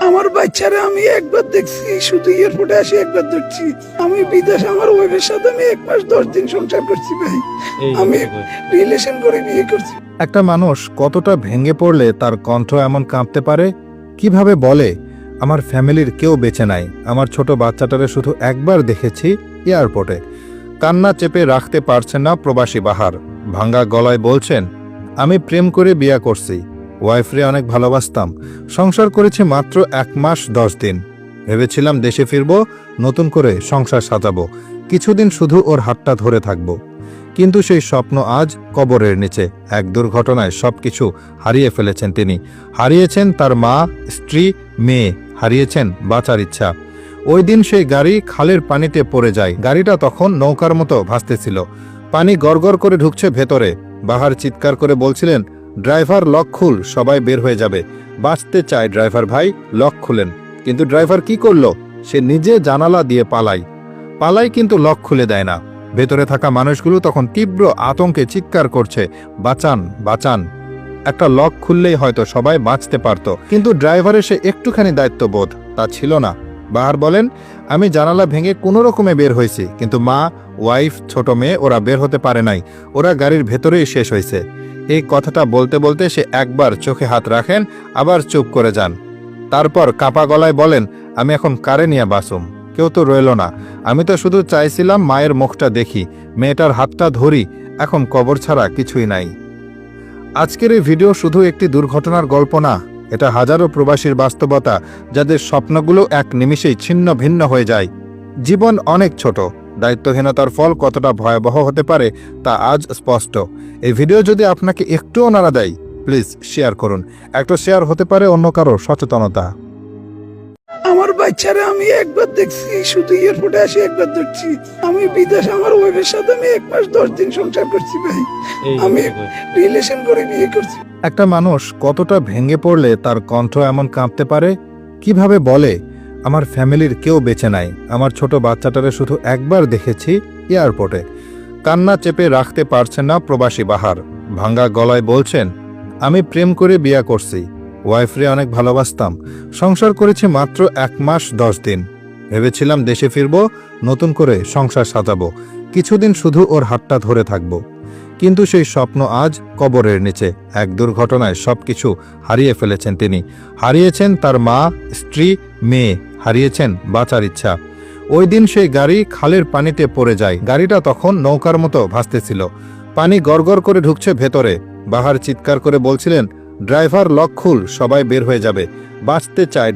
আমার বাচ্চারা আমি একবার দেখছি, শুধু এয়ারপোর্টে আসি একবার দেখছি। আমি বিদেশে আমার ওয়াইফের সাথে আমি 1 মাস 10 দিন সংসার করছি ভাই। আমি রিলেশন করে বিয়ে করছি। একটা মানুষ কতটা ভেঙে পড়লে তার কণ্ঠ এমন কাঁপতে পারে, কিভাবে বলে আমার ফ্যামিলির কেউ বেঁচে নাই, আমার ছোট বাচ্চাটারে শুধু একবার দেখেছি এয়ারপোর্টে। কান্না চেপে রাখতে পারছেন না প্রবাসী বাহার, ভাঙ্গা গলায় বলছেন, আমি প্রেম করে বিয়ে করছি, ওয়াইফরে অনেক ভালোবাসতাম, সংসার করেছি মাত্র 1 মাস 10 দিন। ভেবেছিলাম দেশে ফিরব, নতুন করে সংসার সাজাবো, কিছুদিন শুধু ওর হাতটা ধরে থাকব। কিন্তু সেই স্বপ্ন আজ কবরের নিচে। এক দুর্ঘটনায় সবকিছু হারিয়ে ফেলেছেন তিনি। হারিয়েছেন তার মা, স্ত্রী, মেয়ে, হারিয়েছেন বাঁচার ইচ্ছা। ওই দিন সেই গাড়ি খালের পানিতে পড়ে যায়। গাড়িটা তখন নৌকার মতো ভাসতেছিল, পানি গড়গড় করে ঢুকছে ভেতরে। বাহার চিৎকার করে বলছিলেন, ড্রাইভার লক খুল, সবাই বের হয়ে যাবে, বাঁচতে চায় ড্রাইভার ভাই, লক খুলেন। কিন্তু ড্রাইভার কি করলো? সে নিজে জানালা দিয়ে পালায় কিন্তু লক খুলে দেয় না। ভেতরে থাকা মানুষগুলো তখন তীব্র আতঙ্কে চিৎকার করছে, বাঁচান বাঁচান। একটা লক খুললেই হয়তো সবাই বাঁচতে পারত, কিন্তু ড্রাইভারের সে একটুখানি দায়িত্ববোধ তা ছিল না। বাহার বলেন, আমি জানালা ভেঙে কোনো রকমে বের হয়েছি, কিন্তু মা, ওয়াইফ, ছোট মেয়ে ওরা বের হতে পারে নাই, ওরা গাড়ির ভেতরেই শেষ হয়েছে। এই কথাটা বলতে বলতে সে একবার চোখে হাত রাখেন, আবার চুপ করে যান। তারপর কাপা গলায় বলেন, আমি এখন কারে নিয়ে বাঁচুম? কেউ তো রইল না, আমি তো শুধু চাইছিলাম মায়ের মুখটা দেখি, মেয়েটার হাতটা ধরি, এখন কবর ছাড়া কিছুই নাই। আজকের এই ভিডিও শুধু একটি দুর্ঘটনার গল্প না, এটা হাজারো প্রবাসীর বাস্তবতা, যাদের স্বপ্নগুলো এক নিমিষেই ছিন্ন ভিন্ন হয়ে যায়। জীবন অনেক ছোট, দায়িত্বহীনতার ফল কতটা ভয়াবহ হতে পারে তা আজ স্পষ্ট। এই ভিডিও যদি আপনাকে একটুও নাড়া দেয়, প্লিজ শেয়ার করুন। একটা শেয়ার হতে পারে অন্য কারো সচেতনতা। আমার বাচ্চারা আমি একবার দেখছি, শুধু এয়ারপোর্টে আসি একবার দেখছি। আমি বিদেশে আমার ওয়াইফের সাথে আমি 1 মাস 10 দিন সংসার করছি ভাই। আমি রিলেশন করে বিয়ে করছি। একটা মানুষ কতটা ভেঙে পড়লে তার কণ্ঠ এমন কাঁপতে পারে, কিভাবে বলে আমার ফ্যামিলির কেউ বেঁচে নাই, আমার ছোট বাচ্চাটারে শুধু একবার দেখেছি এয়ারপোর্টে। কান্না চেপে রাখতে পারছেন না প্রবাসী বাহার, ভাঙ্গা গলায় বলছেন, আমি প্রেম করে বিয়ে করছি, ওয়াইফরে অনেক ভালোবাসতাম, সংসার করেছি মাত্র 1 মাস 10 দিন। ভেবেছিলাম দেশে ফিরব, নতুন করে সংসার সাজাবো, কিছুদিন শুধু ওর হাতটা ধরে থাকব। কিন্তু সেই স্বপ্ন আজ কবরের নিচে। এক দুর্ঘটনায় সবকিছু হারিয়ে ফেলেছেন তিনি। হারিয়েছেন তার মা, স্ত্রী, মেয়ে, হারিয়েছেন বাঁচার ইচ্ছা। ওই দিন সেই গাড়ি খালের পানিতে পড়ে যায়। গাড়িটা তখন নৌকার মতো ভাসতেছিল, পানি গড়গড় করে ঢুকছে ভেতরে। বাহার চিৎকার করে বলছিলেন, ড্রাইভার লক খুল, সবাই বের হয়ে যাবে, বাঁচতে চায়